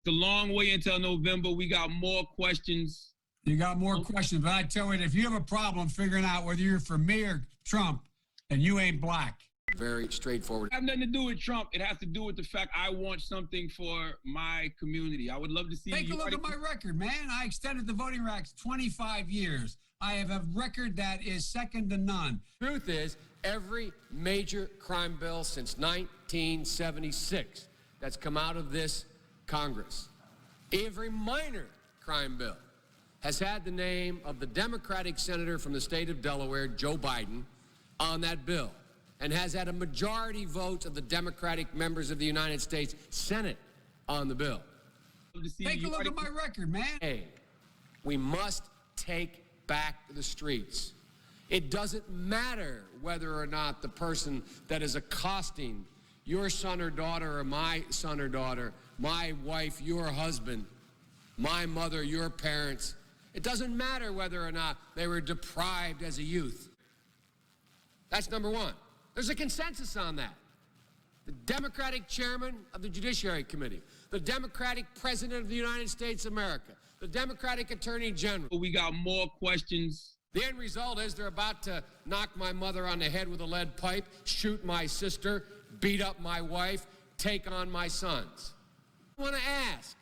It's a long way until November. We got more questions. You got more questions, but I tell you, if you have a problem figuring out whether you're for me or Trump, and you ain't black. Very straightforward. It has nothing to do with Trump. It has to do with the fact I want something for my community. I would love to see. Take a look at my record, man. I extended the voting rights 25 years. I have a record that is second to none. Truth is, every major crime bill since 1976 that's come out of this Congress, every minor crime bill has had the name of the Democratic senator from the state of Delaware, Joe Biden, on that bill, and has had a majority vote of the Democratic members of the United States Senate on the bill. Take a look at my record, man. Hey, we must take back the streets. It doesn't matter whether or not the person that is accosting your son or daughter or my son or daughter, my wife, your husband, my mother, your parents, it doesn't matter whether or not they were deprived as a youth. That's number one. There's a consensus on that. The Democratic chairman of the Judiciary Committee, the Democratic president of the United States of America, the Democratic attorney general. We got more questions. The end result is they're about to knock my mother on the head with a lead pipe, shoot my sister, beat up my wife, take on my sons. I want to ask,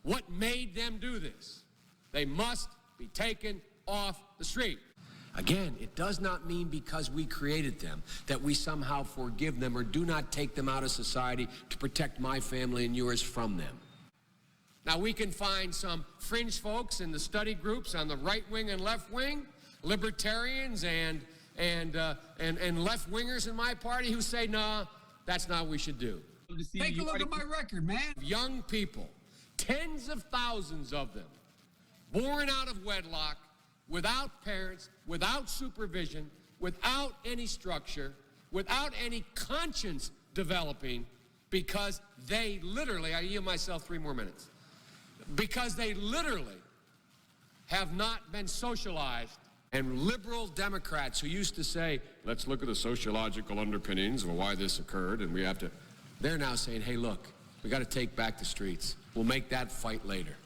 what made them do this? They must be taken off the street. Again, it does not mean because we created them that we somehow forgive them or do not take them out of society to protect my family and yours from them. Now, we can find some fringe folks in the study groups on the right wing and left wing, libertarians and left-wingers in my party who say, nah, that's not what we should do. Take a look at my record, man. Young people, tens of thousands of them, born out of wedlock, without parents, without supervision, without any structure, without any conscience developing, because they literally, I yield myself 3 more minutes, because they literally have not been socialized. And liberal Democrats who used to say, let's look at the sociological underpinnings of why this occurred, and we have to, they're now saying, hey, look, we got to take back the streets. We'll make that fight later.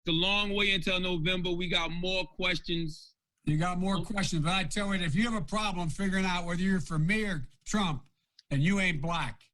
It's a long way until November. We got more questions. You got more questions, but I tell you, if you have a problem figuring out whether you're for me or Trump, and you ain't black.